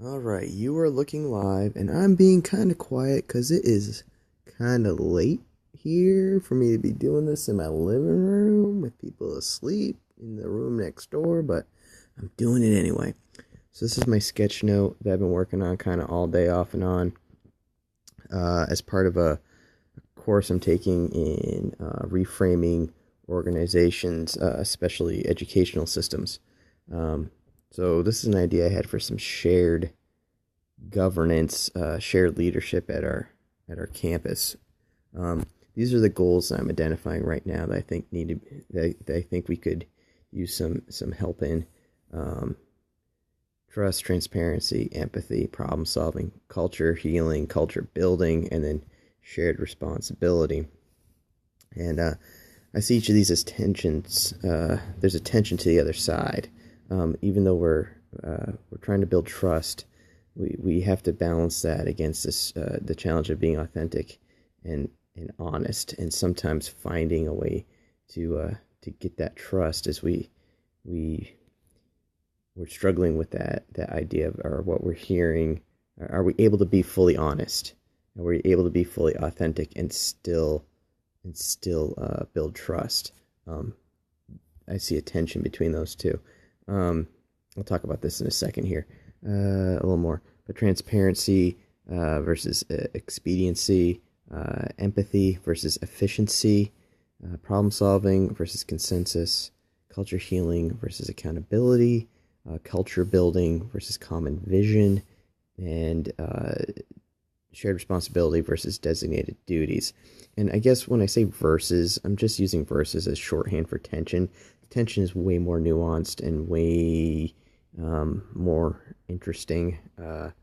Alright, you are looking live, and I'm being kind of quiet because it is kind of late here for me to be doing this in my living room with people asleep in the room next door, but I'm doing it anyway. So, this is my sketch note that I've been working on kind of all day off and on as part of a course I'm taking in reframing organizations, especially educational systems. Um, so this is an idea I had for some shared governance, shared leadership at our campus. Um, these are the goals that I'm identifying right now that I think that I think we could use some help in. Um, Trust, transparency, empathy, problem solving, culture healing, culture building, and then shared responsibility. And I see each of these as tensions. There's a tension to the other side. Even though we're trying to build trust, we have to balance that against the challenge of being authentic and honest, and sometimes finding a way to get that trust as we we're struggling with that idea of or what we're hearing. Are we able to be fully honest? Are we able to be fully authentic and still build trust? Um, I see a tension between those two. I'll talk about this in a second here, a little more. But transparency versus expediency, empathy versus efficiency, problem solving versus consensus, culture healing versus accountability, culture building versus common vision, and shared responsibility versus designated duties. And I guess when I say versus, I'm just using versus as shorthand for tension. Tension is way more nuanced and way more interesting a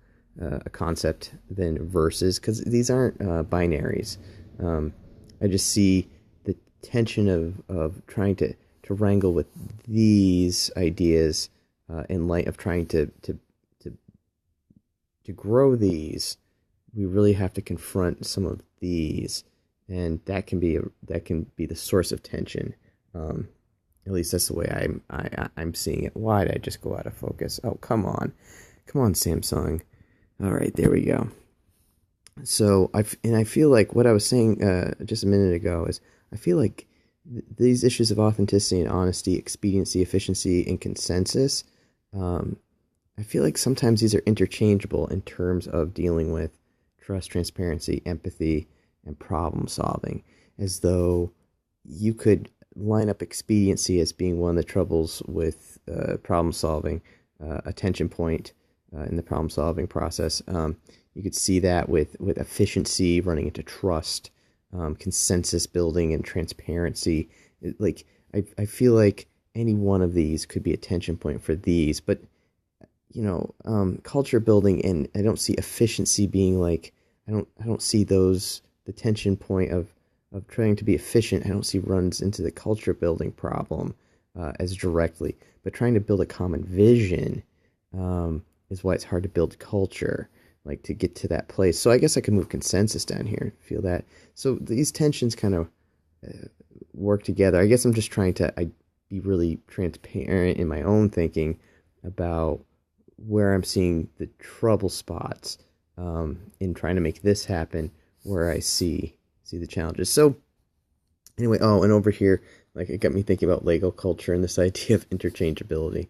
concept than versus, because these aren't binaries. I just see the tension of trying to wrangle with these ideas in light of trying to grow these. We really have to confront some of these, and that can be the source of tension. At least that's the way I'm seeing it. Why did I just go out of focus? Oh, come on, Samsung. All right, there we go. So I feel like what I was saying just a minute ago is I feel like these issues of authenticity and honesty, expediency, efficiency, and consensus. Um, I feel like sometimes these are interchangeable in terms of dealing with trust, transparency, empathy, and problem solving, as though you could line up expediency as being one of the troubles with problem solving, a tension point in the problem solving process. You could see that with efficiency running into trust, consensus building, and transparency. I feel like any one of these could be a tension point for these, but culture building, and I don't see efficiency being like, I don't see those, the tension point of trying to be efficient. I don't see runs into the culture building problem as directly, but trying to build a common vision is why it's hard to build culture, like to get to that place. So I guess I could move consensus down here, feel that. So these tensions kind of work together. I guess I'm just trying to be really transparent in my own thinking about where I'm seeing the trouble spots in trying to make this happen, where I see the challenges. So anyway, and over here, like, it got me thinking about Lego culture and this idea of interchangeability.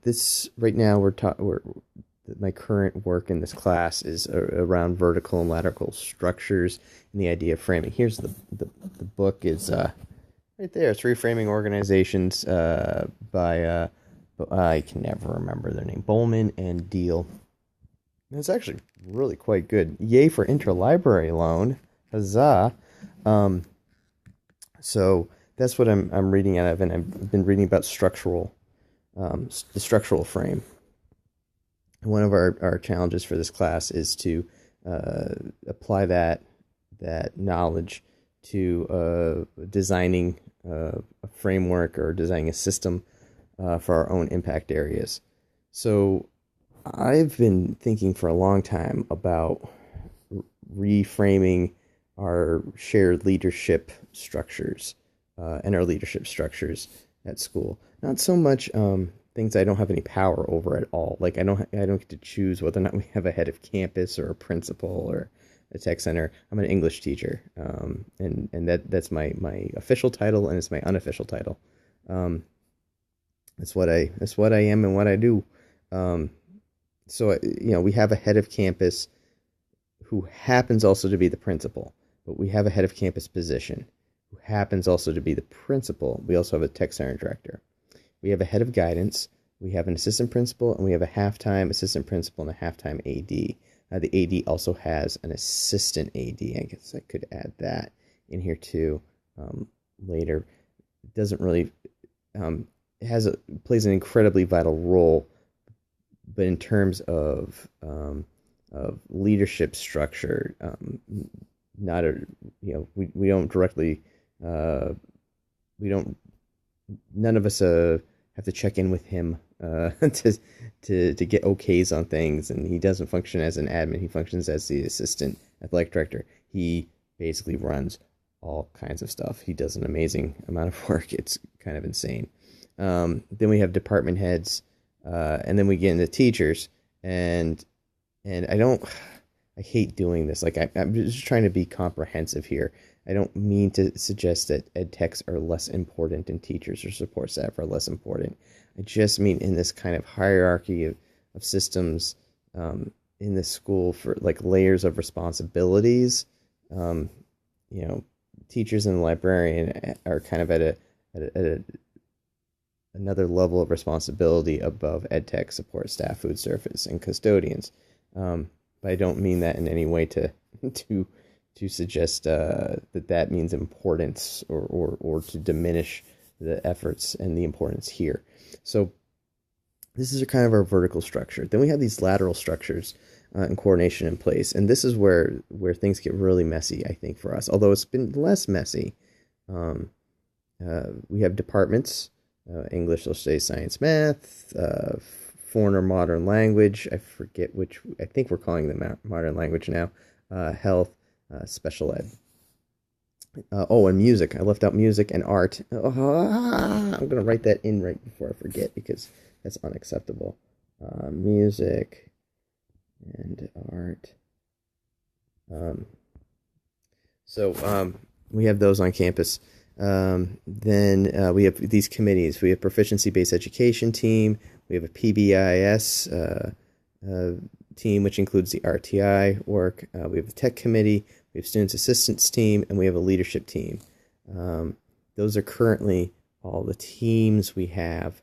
This right now my current work in this class is around vertical and lateral structures and the idea of framing. Here's the book is right there. It's Reframing Organizations by I can never remember their name, Bowman and Deal. And it's actually really quite good. Yay for interlibrary loan. Huzzah. So that's what I'm reading out of, and I've been reading about the structural frame. One of our challenges for this class is to apply that knowledge to designing a framework or designing a system for our own impact areas. So I've been thinking for a long time about reframing our shared leadership structures and our leadership structures at school. Not so much things I don't have any power over at all. Like I don't get to choose whether or not we have a head of campus or a principal or a tech center. I'm an English teacher, and that's my official title, and it's my unofficial title. Um, that's what I am and what I do. Um, so we have a head of campus who happens also to be the principal, but we have a head of campus position who happens also to be the principal. We also have a tech center director. We have a head of guidance. We have an assistant principal, and we have a halftime assistant principal and a halftime AD. The AD also has an assistant AD. I guess I could add that in here too later. It doesn't really plays an incredibly vital role, but in terms of leadership structure, not a we don't directly we don't none of us have to check in with him to get okays on things, and he doesn't function as an admin. He functions as the assistant athletic director. He basically runs all kinds of stuff. He does an amazing amount of work. It's kind of insane. Then we have department heads, and then we get into teachers, and I hate doing this. Like I'm just trying to be comprehensive here. I don't mean to suggest that ed techs are less important and teachers or support staff are less important. I just mean in this kind of hierarchy of systems in the school for like layers of responsibilities. Teachers and the librarian are kind of at another level of responsibility above ed tech, support staff, food service, and custodians. But I don't mean that in any way to suggest that means importance or to diminish the efforts and the importance here. So this is kind of our vertical structure. Then we have these lateral structures and coordination in place, and this is where things get really messy, I think, for us. Although it's been less messy. We have departments: English, social studies, science, math, foreign or modern language. I forget which. I think we're calling them modern language now. Health, special ed. And music. I left out music and art. I'm gonna write that in right before I forget because that's unacceptable. Music and art. So we have those on campus. Then we have these committees. We have proficiency-based education team. We have a PBIS team, which includes the RTI work. We have a tech committee. We have students assistance team, and we have a leadership team. Those are currently all the teams we have.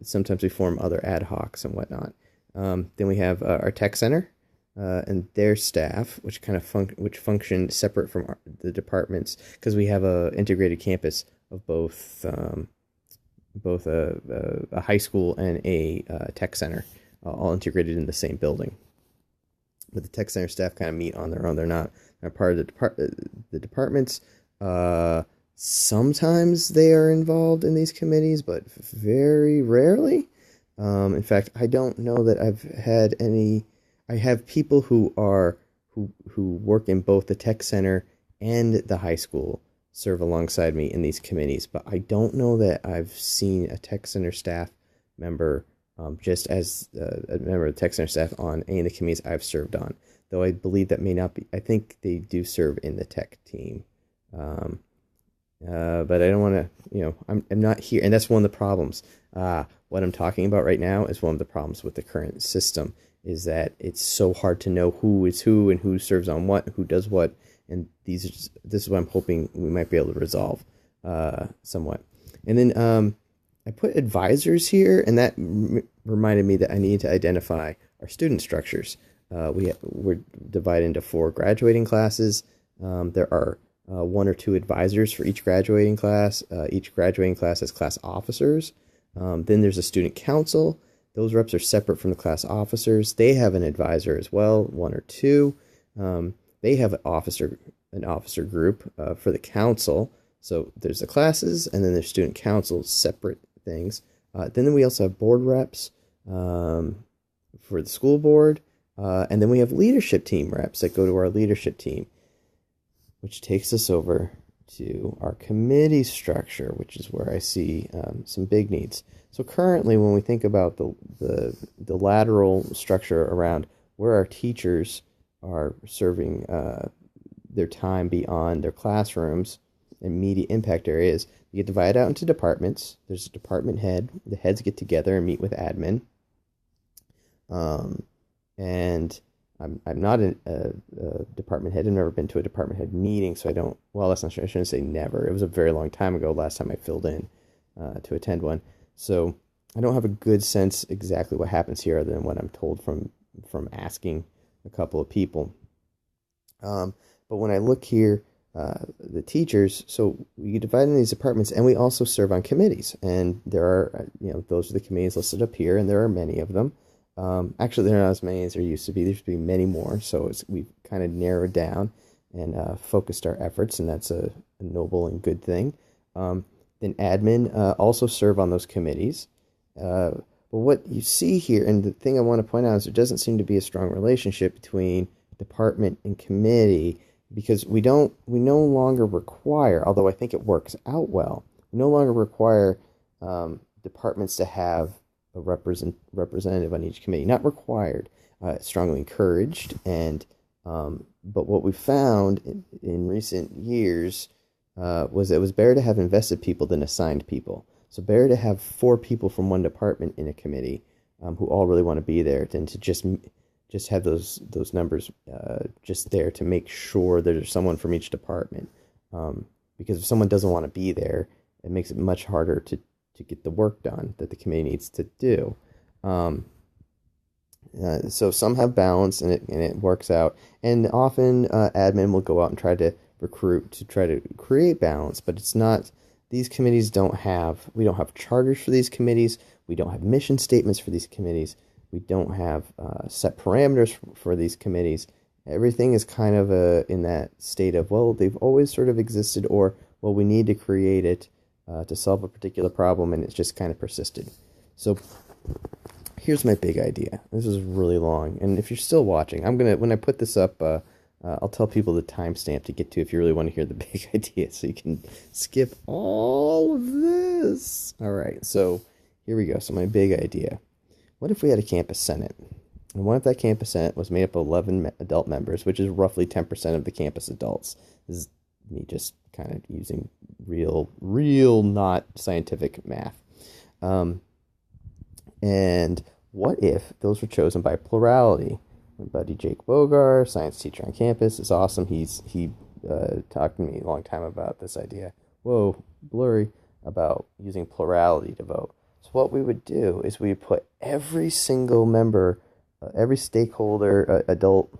Sometimes we form other ad hocs and whatnot. Then we have our tech center and their staff, which kind of function separate from the departments because we have a integrated campus of both a high school and a tech center, all integrated in the same building. But the tech center staff kind of meet on their own. They're part of the departments. Sometimes they are involved in these committees, but very rarely. In fact, I don't know that I've had any. I have people who work in both the tech center and the high school serve alongside me in these committees, but I don't know that I've seen a tech center staff member just as a member of the tech center staff on any of the committees I've served on, though I believe that may not be. I think they do serve in the tech team. But I don't want to, I'm not here. And that's one of the problems. What I'm talking about right now is one of the problems with the current system is that it's so hard to know who is who and who serves on what, who does what. And this is what I'm hoping we might be able to resolve somewhat. And then I put advisors here, and that reminded me that I need to identify our student structures. We're divided into 4 graduating classes. There are 1 or 2 advisors for each graduating class. Each graduating class has class officers. Then there's a student council. Those reps are separate from the class officers. They have an advisor as well, 1 or 2. They have an officer group for the council. So there's the classes, and then there's student council, separate things. Then we also have board reps for the school board. And then we have leadership team reps that go to our leadership team, which takes us over to our committee structure, which is where I see some big needs. So currently, when we think about the lateral structure around where our teachers are serving their time beyond their classrooms, immediate impact areas, you get divided out into departments. There's a department head. The heads get together and meet with admin. Um, and I'm not a department head. I've never been to a department head meeting, so I don't. Well, that's not true. I shouldn't say never. It was a very long time ago. Last time I filled in to attend one, so I don't have a good sense exactly what happens here, other than what I'm told from asking a couple of people. But when I look here, the teachers, so we divide in these departments, and we also serve on committees. And there are, those are the committees listed up here, and there are many of them. Actually, there are not as many as there used to be. There used to be many more. So we've kind of narrowed down and focused our efforts, and that's a noble and good thing. Then admin also serve on those committees. But what you see here, and the thing I want to point out is there doesn't seem to be a strong relationship between department and committee, because we no longer require, although I think it works out well, we no longer require departments to have a representative on each committee. Not required, strongly encouraged. And but what we found in recent years was that it was better to have invested people than assigned people. So better to have 4 people from one department in a committee who all really want to be there than to just have those numbers just there to make sure there's someone from each department. Because if someone doesn't want to be there, it makes it much harder to get the work done that the committee needs to do. So some have balance, and it works out. And often admin will go out and try to recruit to try to create balance, but it's not. These committees we don't have charters for these committees. We don't have mission statements for these committees. We don't have set parameters for these committees. Everything is kind of in that state of, well, they've always sort of existed, or, well, we need to create it to solve a particular problem, and it's just kind of persisted. So here's my big idea. This is really long, and if you're still watching, when I put this up, I'll tell people the timestamp to get to if you really want to hear the big idea, so you can skip all of this. All right, so here we go. So my big idea. What if we had a campus senate? And what if that campus senate was made up of 11 adult members, which is roughly 10% of the campus adults? This is me just kind of using real not scientific math. And what if those were chosen by plurality? My buddy Jake Bogar, science teacher on campus, is awesome. He talked to me a long time about this idea. Whoa, blurry, about using plurality to vote. So what we would do is we would put every single member, every stakeholder, adult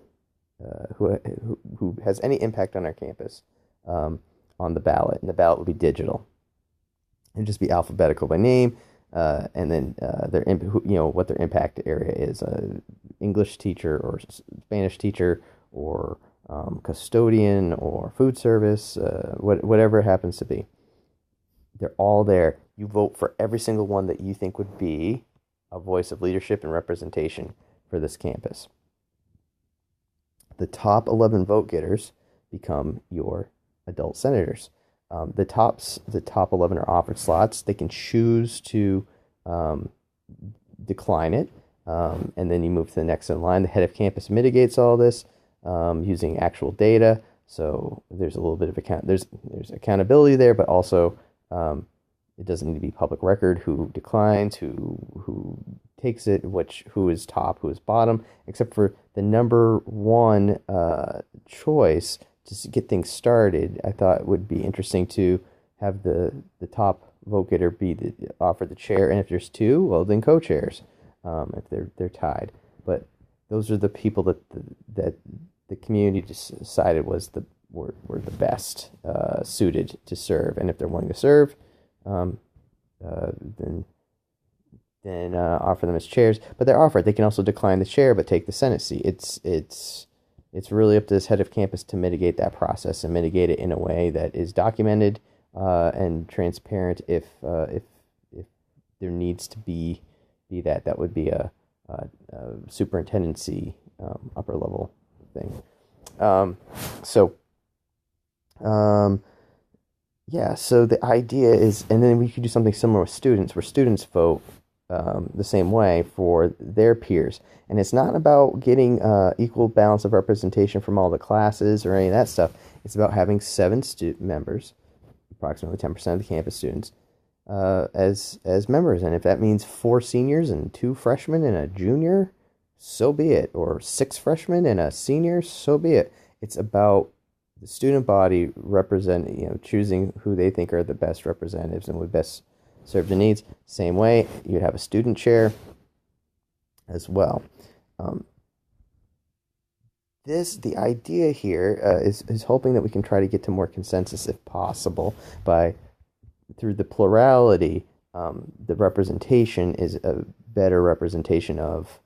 who has any impact on our campus, on the ballot, and the ballot would be digital. It'd just be alphabetical by name, and then what their impact area is: English teacher or Spanish teacher or custodian or food service, whatever it happens to be. They're all there. You vote for every single one that you think would be a voice of leadership and representation for this campus. The top 11 vote getters become your adult senators. The top 11 are offered slots. They can choose to decline it, and then you move to the next in line. The head of campus mitigates all this using actual data. So there's a little bit of there's accountability there, but also it doesn't need to be public record who declines, who takes it, who is top, who is bottom, except for the number one choice to get things started. I thought it would be interesting to have the top vote getter be offered the chair, and if there's 2, well, then co-chairs if they're tied. But those are the people that the community decided were the best suited to serve, and if they're willing to serve, then offer them as chairs. But they're offered. They can also decline the chair but take the Senate seat. It's really up to this head of campus to mitigate that process and mitigate it in a way that is documented and transparent. If there needs to be that would be a superintendency upper level thing. Yeah, so the idea is, and then we could do something similar with students, where students vote the same way for their peers. And it's not about getting equal balance of representation from all the classes or any of that stuff. It's about having seven student members, approximately 10% of the campus students, as members. And if that means four seniors and two freshmen and a junior, so be it. Or six freshmen and a senior, so be it. It's about the student body represent, choosing who they think are the best representatives and would best serve the needs. Same way, you'd have a student chair as well. Um, the idea here is hoping that we can try to get to more consensus if possible by through the plurality. The representation is a better representation of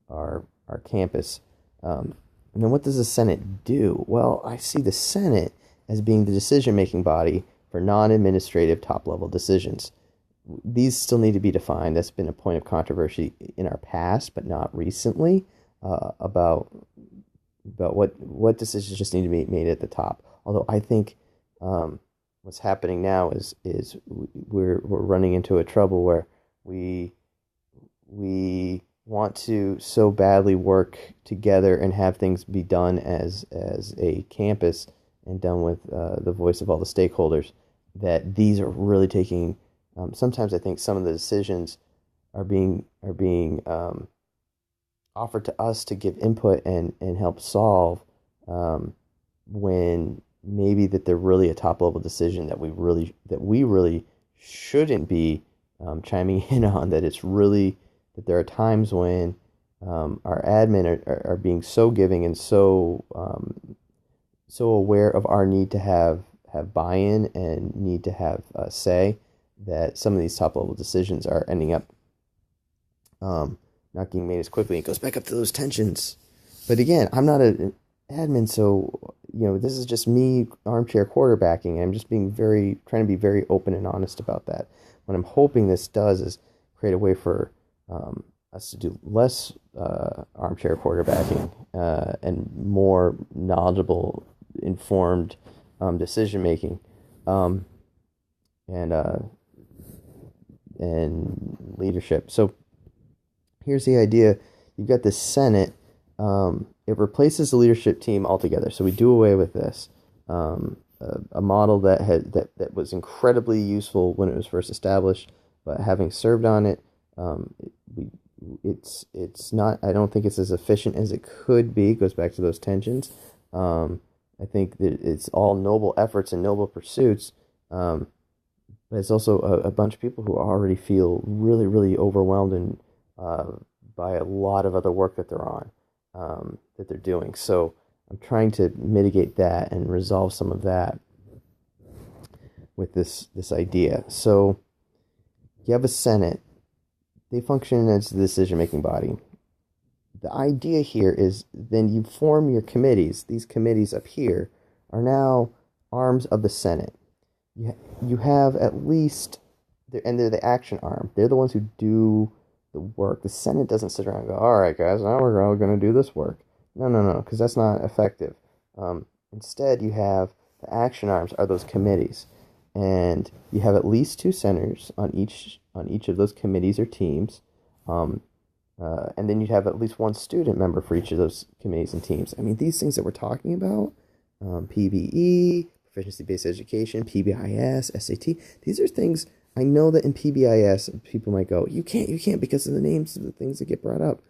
our campus. And then what does the Senate do? Well, I see the Senate as being the decision-making body for non-administrative top-level decisions. These still need to be defined. That's been a point of controversy in our past, but not recently, about what decisions just need to be made at the top. Although I think what's happening now is we're running into a trouble where we want to so badly work together and have things be done as a campus and done with the voice of all the stakeholders, that these are really taking. Sometimes I think some of the decisions are being offered to us to give input and help solve, when maybe that they're really a top level decision that we really shouldn't be chiming in on. That it's really that there are times when our admin are being so giving and so aware of our need to have buy-in and need to have say, that some of these top level decisions are ending up not getting made as quickly. It goes back up to those tensions. But again, I'm not an admin, so this is just me armchair quarterbacking. I'm just trying to be very open and honest about that. What I'm hoping this does is create a way for us to do less armchair quarterbacking and more knowledgeable, informed decision making, and and leadership. So here's the idea: you've got the Senate. It replaces the leadership team altogether. So we do away with this. A model that was incredibly useful when it was first established, but having served on it, it's not. I don't think it's as efficient as it could be. It goes back to those tensions. I think that it's all noble efforts and noble pursuits, but it's also a bunch of people who already feel really, really overwhelmed and by a lot of other work that they're on, that they're doing. So I'm trying to mitigate that and resolve some of that with this idea. So you have a Senate. They function as the decision-making body. The idea here is then you form your committees. These committees up here are now arms of the Senate. You have at least, and they're the action arm. They're the ones who do the work. The Senate doesn't sit around and go, all right, guys, now we're all going to do this work. No, because that's not effective. Instead, you have the action arms are those committees, and you have at least two senators on each of those committees or teams, and then you'd have at least one student member for each of those committees and teams. I mean, these things that we're talking about, PBE, proficiency-based education, PBIS, SAT, these are things. I know that in PBIS, people might go, you can't because of the names of the things that get brought up.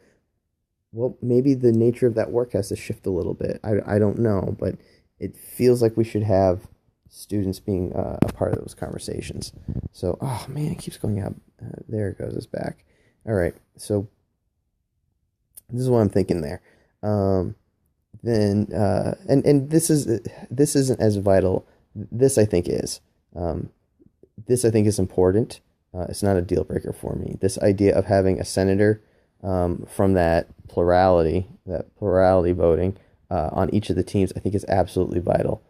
Well, maybe the nature of that work has to shift a little bit. I don't know, but it feels like we should have students being a part of those conversations. So, oh man, it keeps going up. There it goes, it's back. All right, so this is what I'm thinking there. Then and this isn't as vital. This I think is. This I think is important. It's not a deal breaker for me. This idea of having a senator from that plurality voting on each of the teams, I think is absolutely vital.